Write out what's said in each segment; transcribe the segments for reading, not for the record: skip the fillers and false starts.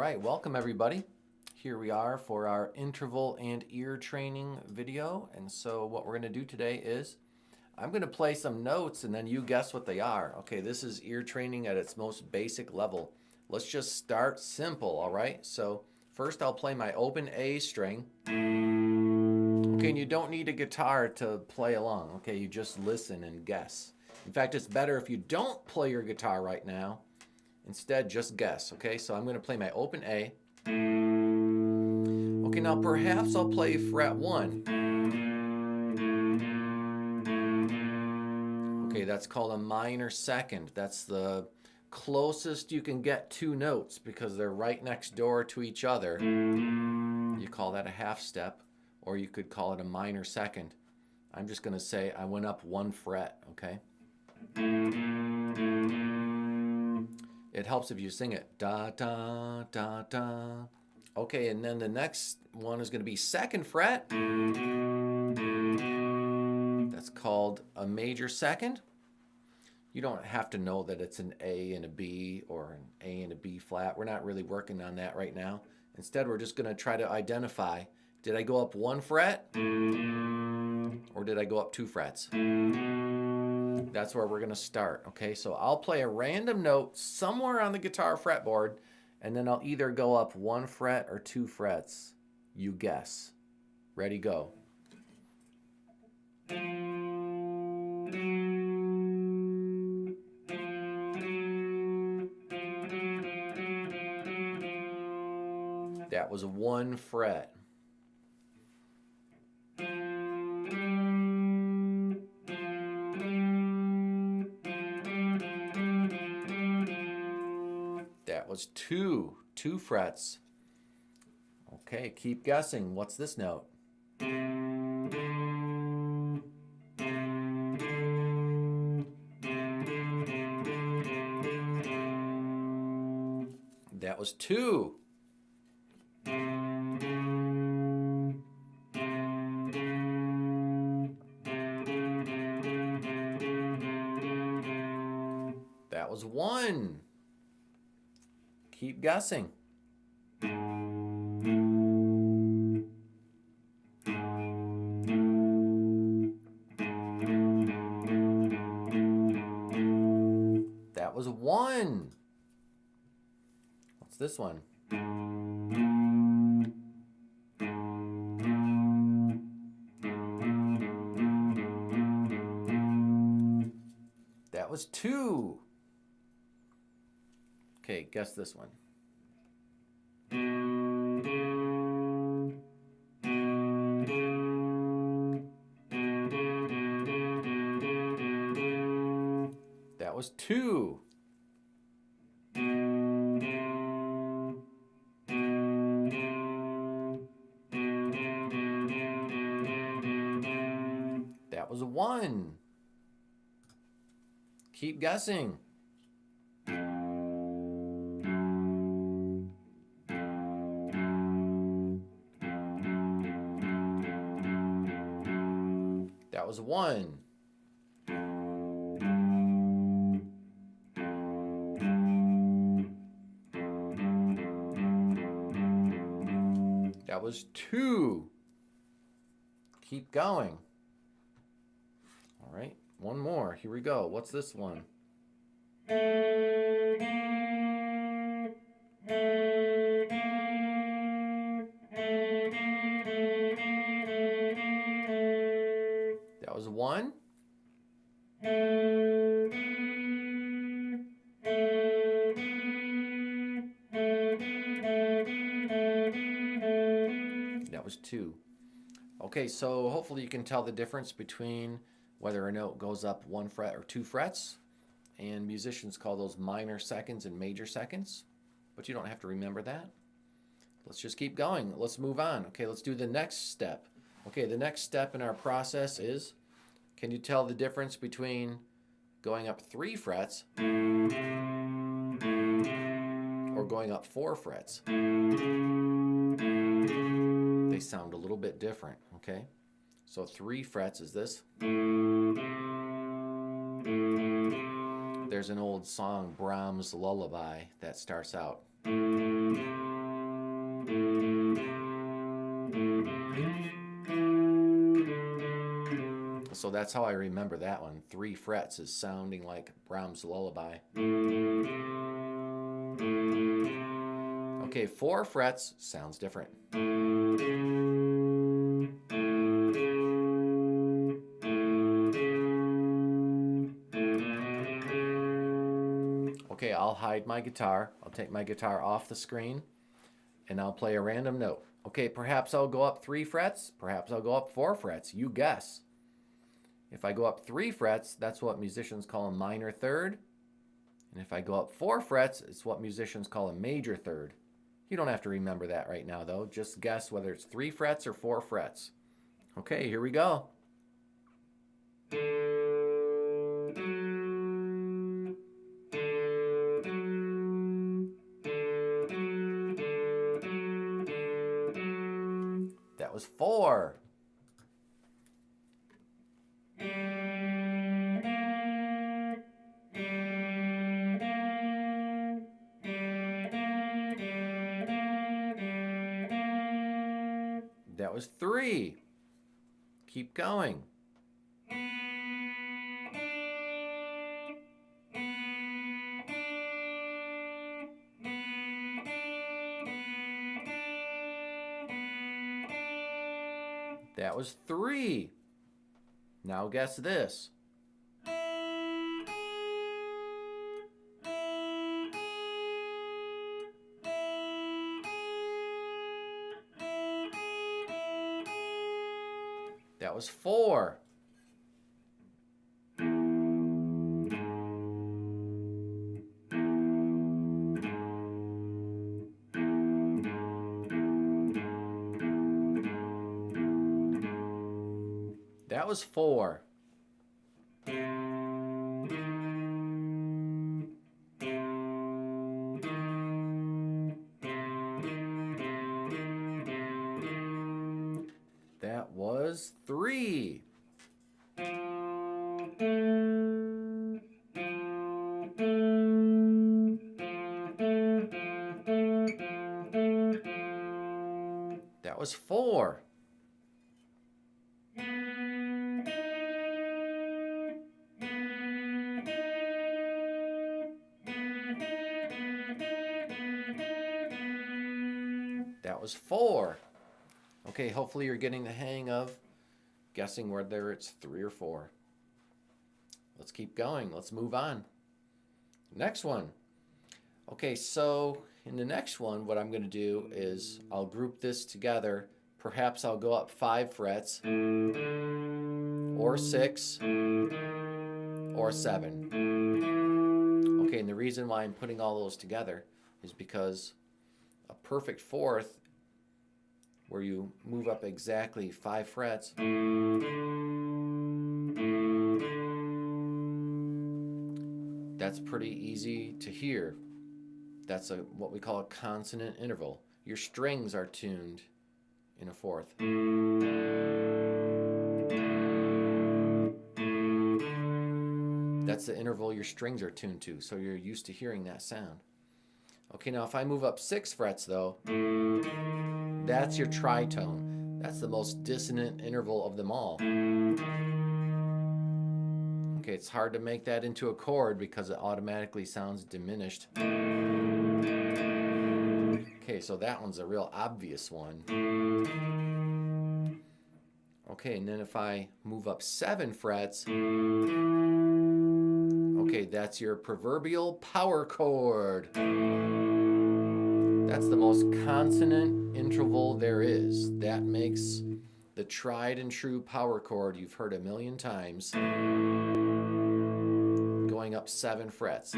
right, welcome everybody. Here we are for our interval and ear training video. And so what we're going to do today is I'm going to play some notes and then you guess what they are. Okay, this is ear training at its most basic level. Let's just start simple, all right? So first I'll play my open A string. Okay, and you don't need a guitar to play along. Okay, you just listen and guess. In fact, it's better if you don't play your guitar right now. Instead, just guess, okay? So I'm going to play my open A. Okay, now perhaps I'll play fret 1. Okay, that's called a minor second. That's the closest you can get two notes because they're right next door to each other. You call that a half step, or you could call it a minor second. I'm just going to say I went up one fret, okay? It helps if you sing it. Da, da, da, da. Okay, and then the next one is going to be second fret. That's called a major second. You don't have to know that it's an A and a B or an A and a B flat. We're not really working on that right now. Instead, we're just going to try to identify, did I go up one fret or did I go up two frets? That's where we're going to start, okay? So I'll play a random note somewhere on the guitar fretboard, and then I'll either go up one fret or two frets. You guess. Ready, go. That was one fret. That was two frets. Okay, keep guessing. What's this note? That was two. That was one. Keep guessing. That was one. What's this one? That was two. Okay, guess this one. That was two. That was one. Keep guessing. That was one. That was two. Keep going. All right, one more. Here we go. What's this one? That was one. That was two. Okay, so hopefully you can tell the difference between whether a note goes up one fret or two frets. And musicians call those minor seconds and major seconds. But you don't have to remember that. Let's just keep going. Let's move on. Okay, let's do the next step. Okay, the next step in our process is, can you tell the difference between going up three frets or going up four frets? They sound a little bit different, okay? So 3 frets is this. There's an old song, Brahms' Lullaby, that starts out. So that's how I remember that one. 3 frets is sounding like Brahms' lullaby. Okay, 4 frets sounds different. Okay, I'll hide my guitar. I'll take my guitar off the screen and I'll play a random note. Okay, perhaps I'll go up 3 frets. Perhaps I'll go up 4 frets. You guess. If I go up 3 frets, that's what musicians call a minor third. And if I go up 4 frets, it's what musicians call a major third. You don't have to remember that right now, though. Just guess whether it's 3 frets or 4 frets. Okay, here we go. That was 4. That was 3. Keep going. That was 3. Now guess this. That was 4. That was 4. That was 3. That was 4. That was 4. Okay, hopefully you're getting the hang of guessing whether it's 3 or 4. Let's keep going. Let's move on. Next one. Okay, so in the next one, what I'm going to do is I'll group this together. Perhaps I'll go up 5 frets, or 6, or 7. Okay, and the reason why I'm putting all those together is because a perfect fourth, where you move up exactly 5 frets, that's pretty easy to hear. That's what we call a consonant interval. Your strings are tuned in a fourth. That's the interval your strings are tuned to, so you're used to hearing that sound. Okay, now if I move up 6 frets though, that's your tritone. That's the most dissonant interval of them all. Okay, it's hard to make that into a chord because it automatically sounds diminished. Okay, so that one's a real obvious one. Okay, and then if I move up 7 frets, okay, that's your proverbial power chord. That's the most consonant interval there is. That makes the tried and true power chord you've heard a million times, going up 7 frets.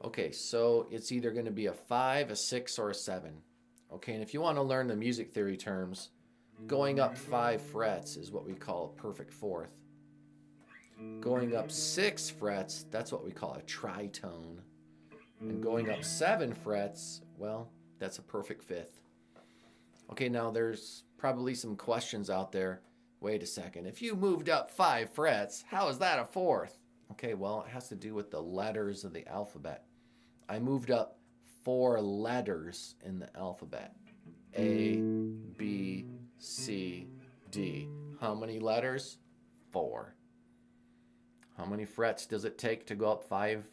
Okay, so it's either going to be a 5, a 6, or a 7. Okay, and if you want to learn the music theory terms, going up 5 frets is what we call a perfect fourth. Going up 6 frets, that's what we call a tritone. And going up 7 frets, well, that's a perfect fifth. Okay, now there's probably some questions out there. Wait a second, if you moved up 5 frets, how is that a fourth? Okay, well, it has to do with the letters of the alphabet. I moved up 4 letters in the alphabet. A, B, C, D. How many letters? 4. How many frets does it take to go up 5?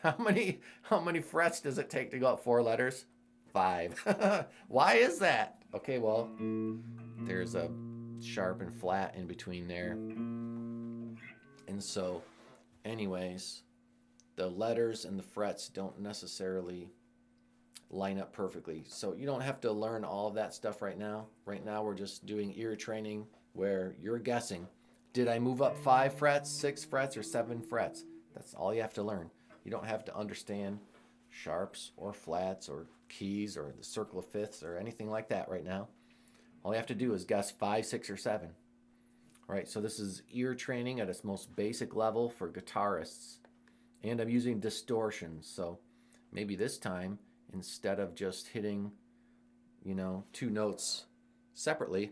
How many frets does it take to go up 4 letters? 5. Why is that? Okay, well, there's a sharp and flat in between there. And so, anyways, the letters and the frets don't necessarily line up perfectly. So you don't have to learn all of that stuff right now. Right now we're just doing ear training where you're guessing. Did I move up 5 frets, 6 frets, or 7 frets? That's all you have to learn. You don't have to understand sharps or flats or keys or the circle of fifths or anything like that right now. All you have to do is guess 5, 6, or 7. All right, so this is ear training at its most basic level for guitarists. And I'm using distortion, so maybe this time, instead of just hitting, 2 notes separately,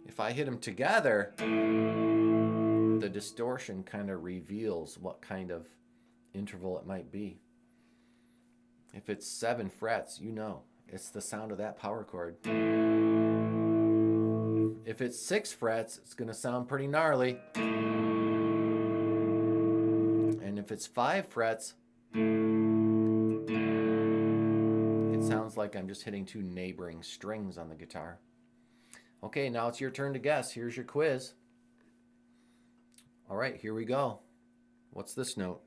if I hit them together, the distortion kind of reveals what kind of interval it might be. If it's 7 frets, it's the sound of that power chord. If it's 6 frets, it's going to sound pretty gnarly. And if it's 5 frets, it sounds like I'm just hitting 2 neighboring strings on the guitar. Okay, now it's your turn to guess. Here's your quiz. All right, here we go. What's this note?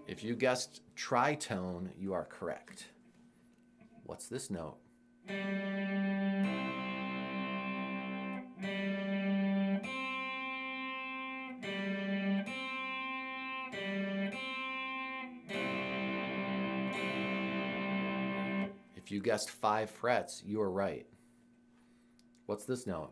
If you guessed tritone, you are correct. What's this note? If you guessed 5 frets, you are right. What's this note?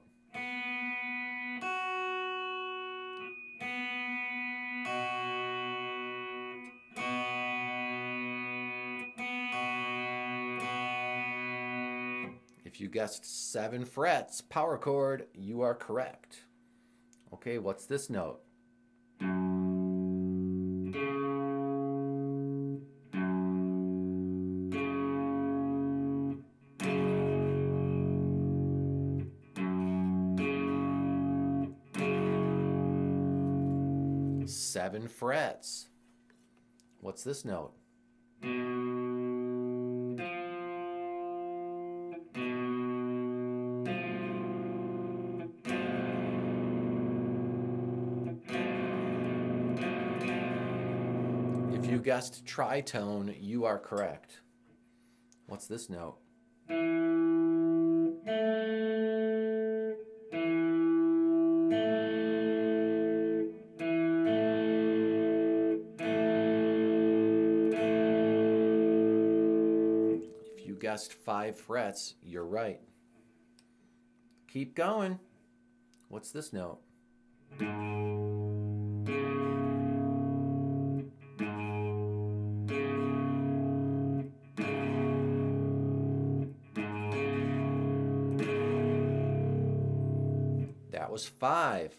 If you guessed 7 frets, power chord, you are correct. Okay, what's this note? Seven frets. What's this note? If you guessed tritone, you are correct. What's this note? If you guessed 5 frets, you're right. Keep going. What's this note? That was 5.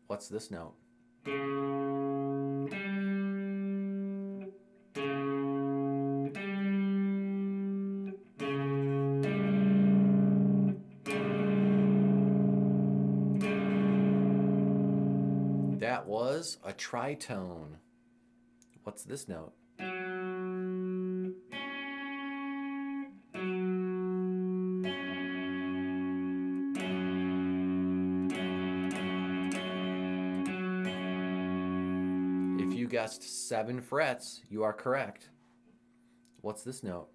What's this note? That was a tritone. What's this note? If you guessed 7 frets, you are correct. What's this note?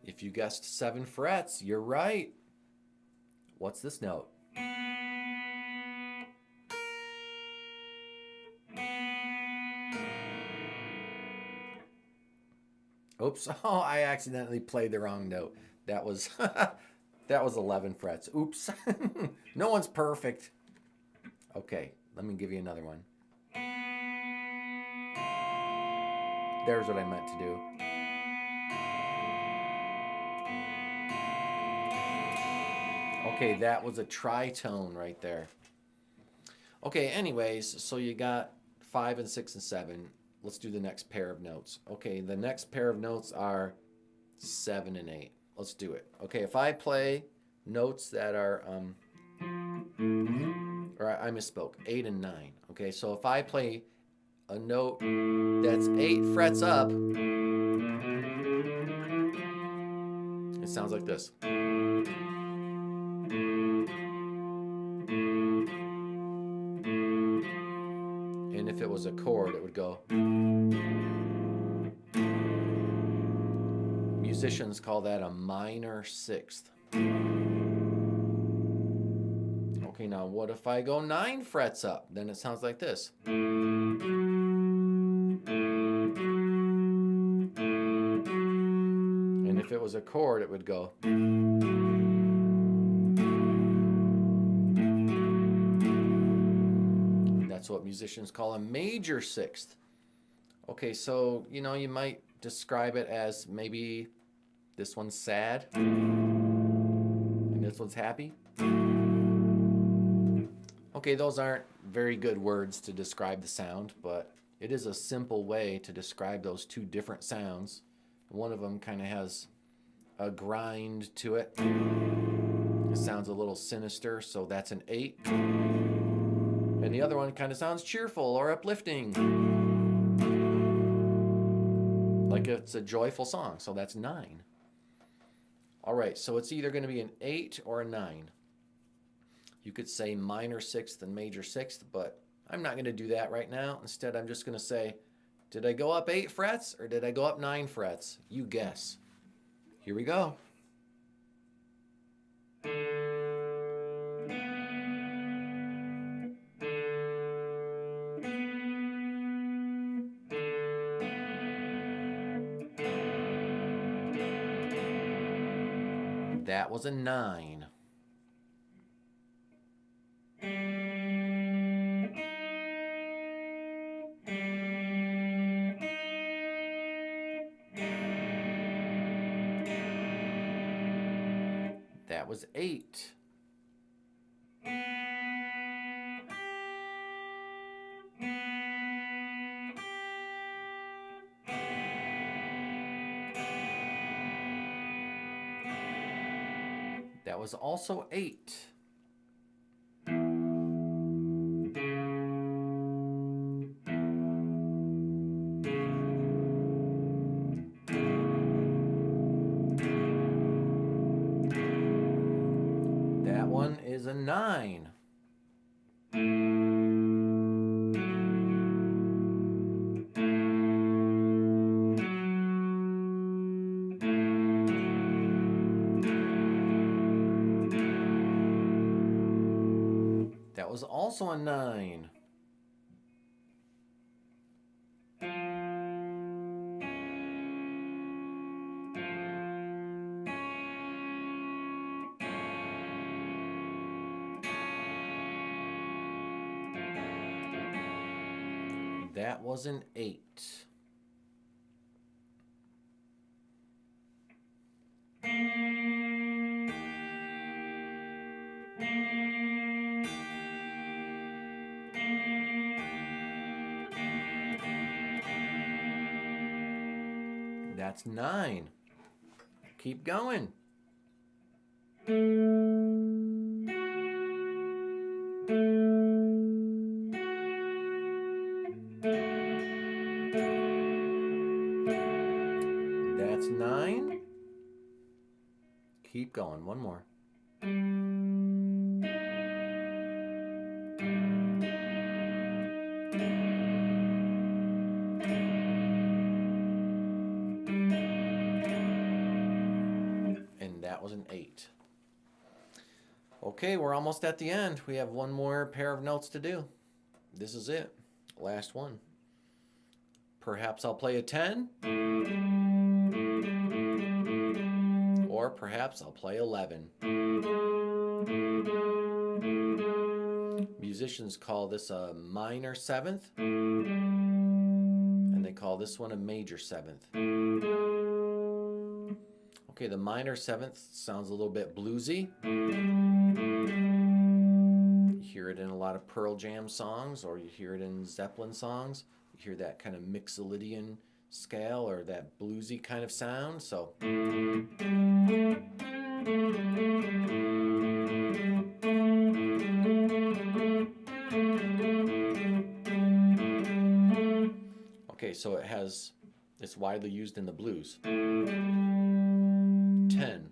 If you guessed 7 frets, you're right. What's this note? Oops, oh, I accidentally played the wrong note. That was That was 11 frets. Oops. No one's perfect. Okay, let me give you another one. There's what I meant to do. Okay, that was a tritone right there. Okay, anyways, so you got 5 and 6 and 7. Let's do the next pair of notes. Okay, the next pair of notes are 7 and 8. Let's do it. Okay, if I play notes that are, or I misspoke, 8 and 9. Okay, so if I play a note that's 8 frets up, it sounds like this. And if it was a chord, it would go. Musicians call that a minor sixth. Okay, now what if I go 9 frets up? Then it sounds like this. And if it was a chord, it would go. That's what musicians call a major sixth. Okay, so, you know, you might describe it as maybe this one's sad and this one's happy. Okay, those aren't very good words to describe the sound, but it is a simple way to describe those two different sounds. One of them kind of has a grind to it. It sounds a little sinister, so that's an 8. And the other one kind of sounds cheerful or uplifting, like it's a joyful song, so that's 9. All right, so it's either going to be an 8 or a 9. You could say minor sixth and major sixth, but I'm not going to do that right now. Instead, I'm just going to say, did I go up 8 frets or did I go up 9 frets? You guess. Here we go. That was a 9. That was 8. That was also 8. That one is a 9. That was also a 9. That was an 8. That's 9. Keep going. That's 9. Keep going. One more. And that was an 8. Okay, we're almost at the end. We have one more pair of notes to do. This is it. Last one. Perhaps I'll play a 10. Or perhaps I'll play 11. Musicians call this a minor seventh, and they call this one a major seventh. Okay, the minor seventh sounds a little bit bluesy. You hear it in a lot of Pearl Jam songs, or you hear it in Zeppelin songs. You hear that kind of Mixolydian scale, or that bluesy kind of sound. So okay, so it's widely used in the blues. 10.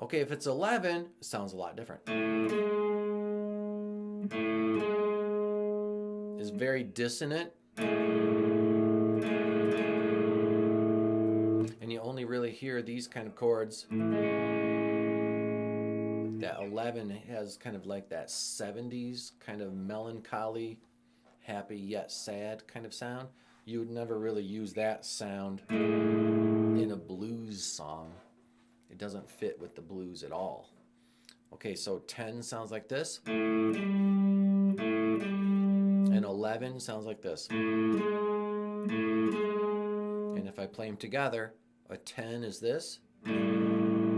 Okay, if it's 11, it sounds a lot different. It's very dissonant. And you only really hear these kind of chords. That 11 has kind of like that 70s kind of melancholy, happy yet sad kind of sound. You would never really use that sound in a blues song. It doesn't fit with the blues at all. Okay, so 10 sounds like this. And 11 sounds like this. And if I play them together, a 10 is this. And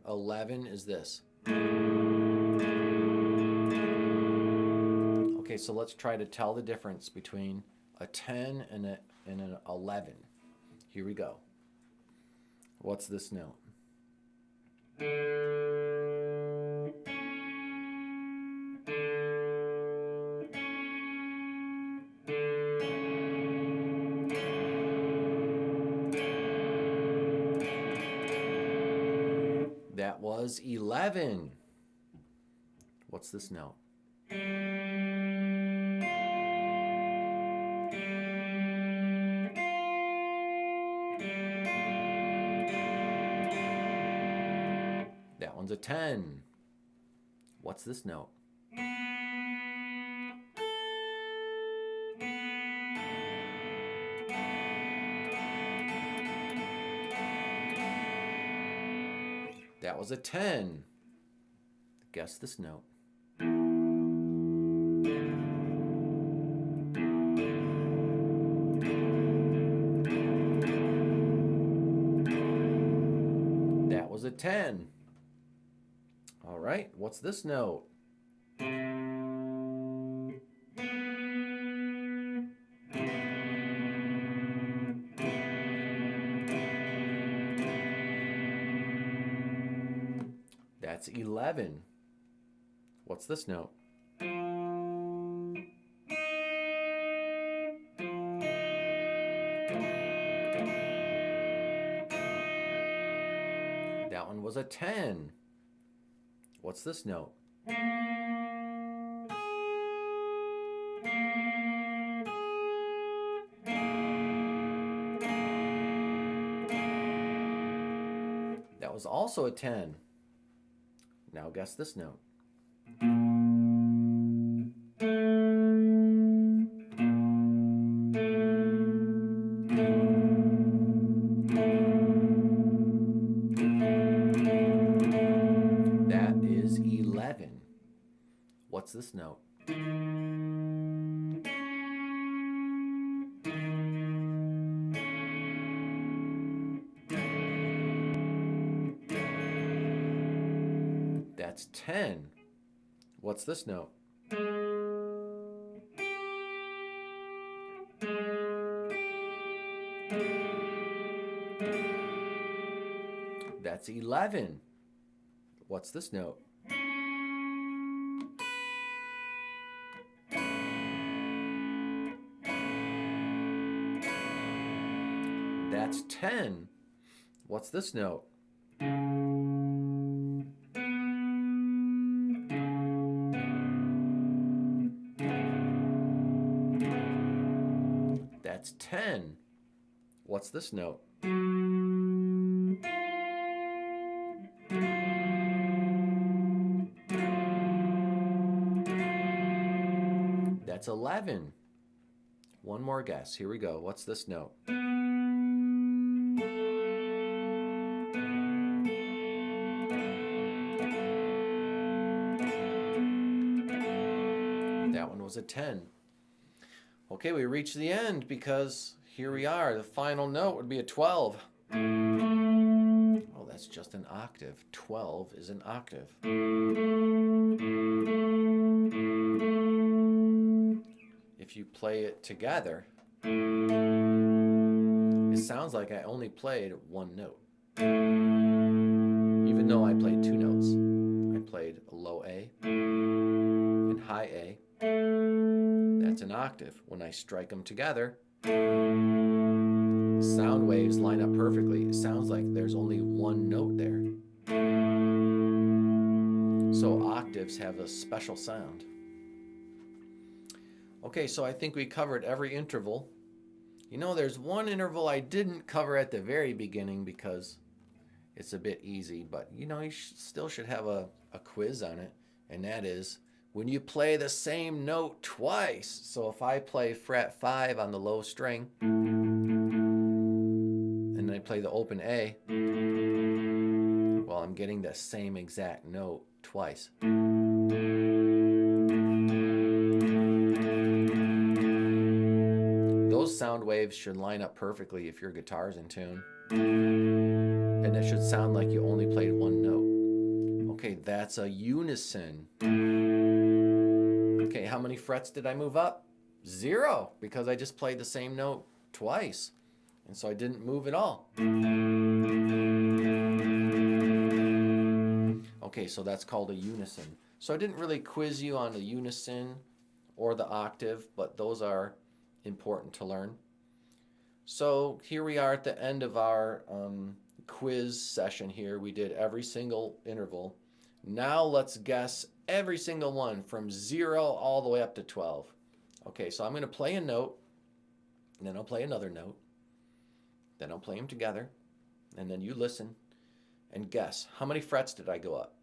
11 is this. Okay, so let's try to tell the difference between a 10 and an 11. Here we go. What's this note? That was 11. What's this note? That one's a 10. What's this note? That was a 10. Guess this note. That was a 10. All right, what's this note? That's 11. What's this note? That one was a 10. What's this note? That was also a 10. Now guess this note. That is 11. What's this note? That's 10. What's this note? That's 11. What's this note? That's 10. What's this note? That's 10. What's this note? That's 11. One more guess. Here we go. What's this note? was a 10. Okay, we reached the end because here we are. The final note would be a 12. Oh, that's just an octave. 12 is an octave. If you play it together, it sounds like I only played one note. Even though I played two notes. I played a low A and high A. That's an octave. When I strike them together, sound waves line up perfectly. It sounds like there's only one note there. So octaves have a special sound. Okay, so I think we covered every interval. You know, there's one interval I didn't cover at the very beginning because it's a bit easy, but you know, you still should have a quiz on it, and that is when you play the same note twice. So if I play fret 5 on the low string, and then I play the open A, well, I'm getting the same exact note twice. Those sound waves should line up perfectly if your guitar's in tune. And it should sound like you only played one note. Okay, that's a unison. Okay, how many frets did I move up? 0, because I just played the same note twice. And so I didn't move at all. Okay, so that's called a unison. So I didn't really quiz you on the unison or the octave, but those are important to learn. So here we are at the end of our quiz session here. We did every single interval. Now let's guess every single one from 0 all the way up to 12. Okay, so I'm going to play a note, and then I'll play another note, then I'll play them together, and then you listen and guess. How many frets did I go up?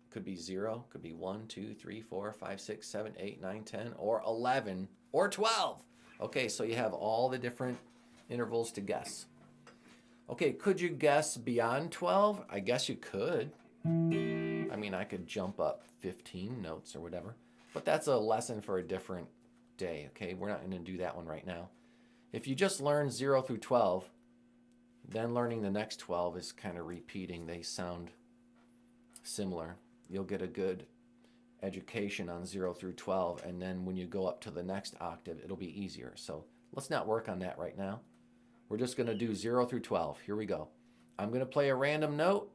Could be 0, could be 1, 2, 3, 4, 5, 6, 7, 8, 9, 10, or 11, or 12. Okay, so you have all the different intervals to guess. Okay, could you guess beyond 12? I guess you could. I mean, I could jump up 15 notes or whatever, but that's a lesson for a different day, okay? We're not going to do that one right now. If you just learn 0 through 12, then learning the next 12 is kind of repeating. They sound similar. You'll get a good education on 0 through 12, and then when you go up to the next octave, it'll be easier. So let's not work on that right now. We're just going to do 0 through 12. Here we go. I'm going to play a random note,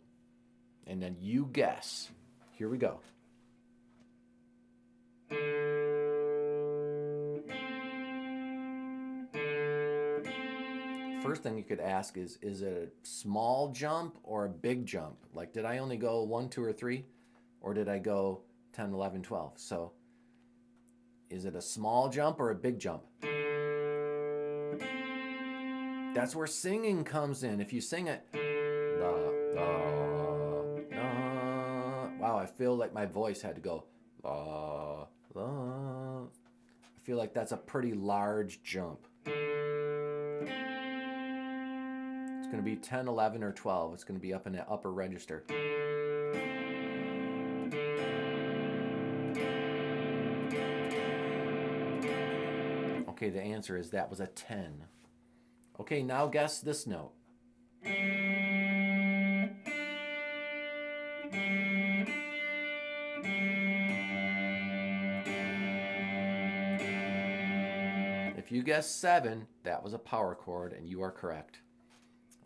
and then you guess. Here we go. First thing you could ask is it a small jump or a big jump? Like, did I only go 1, 2, or 3? Or did I go 10, 11, 12? So, is it a small jump or a big jump? That's where singing comes in. If you sing it, wow, I feel like my voice had to go, I feel like that's a pretty large jump. It's going to be 10, 11, or 12. It's going to be up in the upper register. Okay, the answer is that was a 10. Okay, now guess this note. If you guess 7, that was a power chord, and you are correct.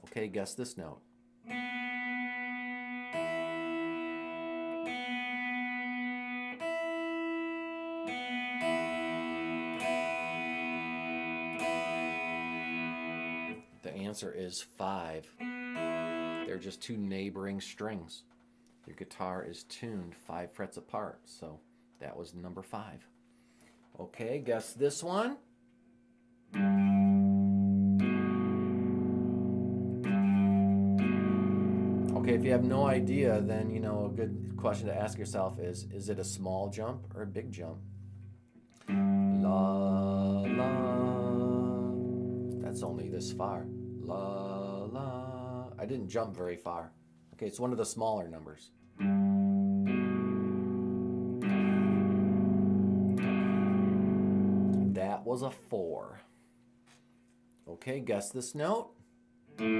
Okay, guess this note. The answer is 5. They're just 2 neighboring strings. Your guitar is tuned 5 frets apart, so that was number 5. Okay, guess this one. Okay, if you have no idea, then you know a good question to ask yourself is it a small jump or a big jump? La la. That's only this far. La la. I didn't jump very far. Okay, it's one of the smaller numbers. was a 4. Okay, guess this note. Okay,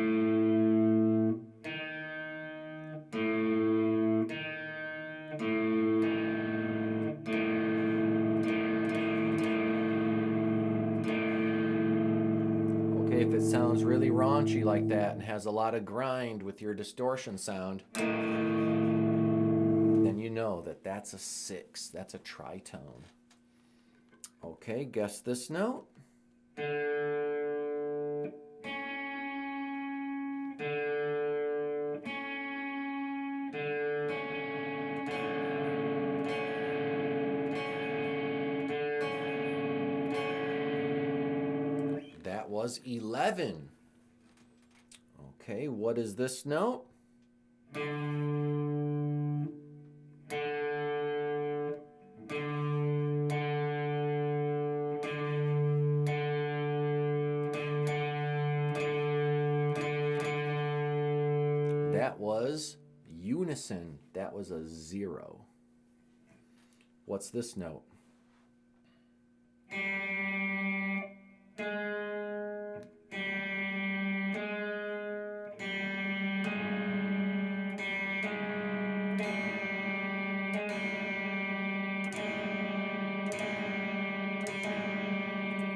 if it sounds really raunchy like that and has a lot of grind with your distortion sound, then you know that that's a 6. That's a tritone. Okay, guess this note. That was 11. Okay, what is this note? That was unison. That was a 0. What's this note?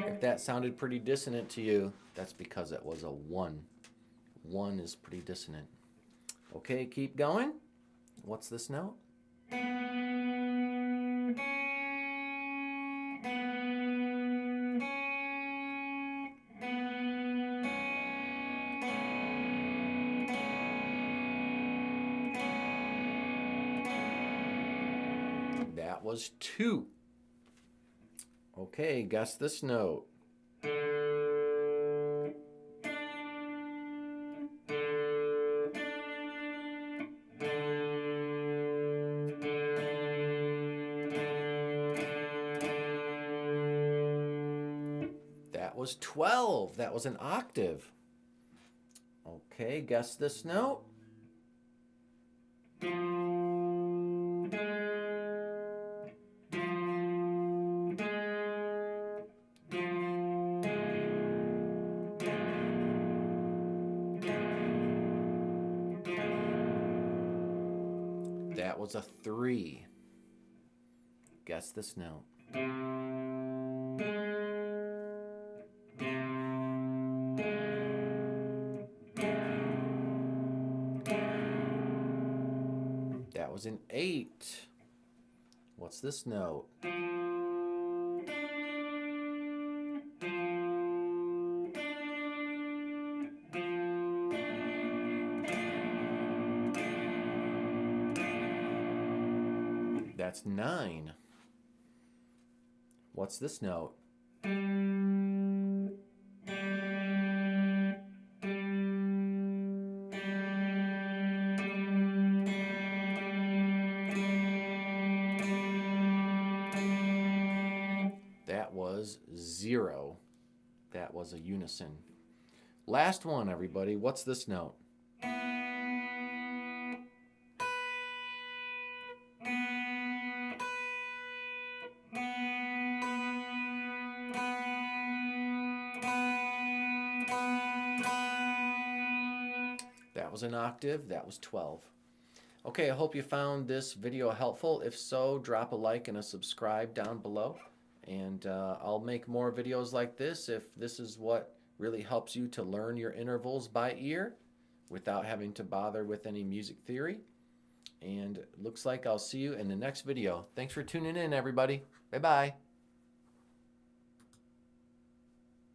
If that sounded pretty dissonant to you, that's because it was a 1. 1 is pretty dissonant. Okay, keep going. What's this note? That was 2. Okay, guess this note. That was 12. That was an octave. Okay, guess this note. That was a 3. Guess this note. That was an 8. What's this note? That's 9. What's this note? That was 0. That was a unison. Last one, everybody. What's this note? That was an octave. That was 12. Okay, I hope you found this video helpful. If so, drop a like and a subscribe down below. And I'll make more videos like this if this is what really helps you to learn your intervals by ear without having to bother with any music theory. And it looks like I'll see you in the next video. Thanks for tuning in, everybody. Bye-bye.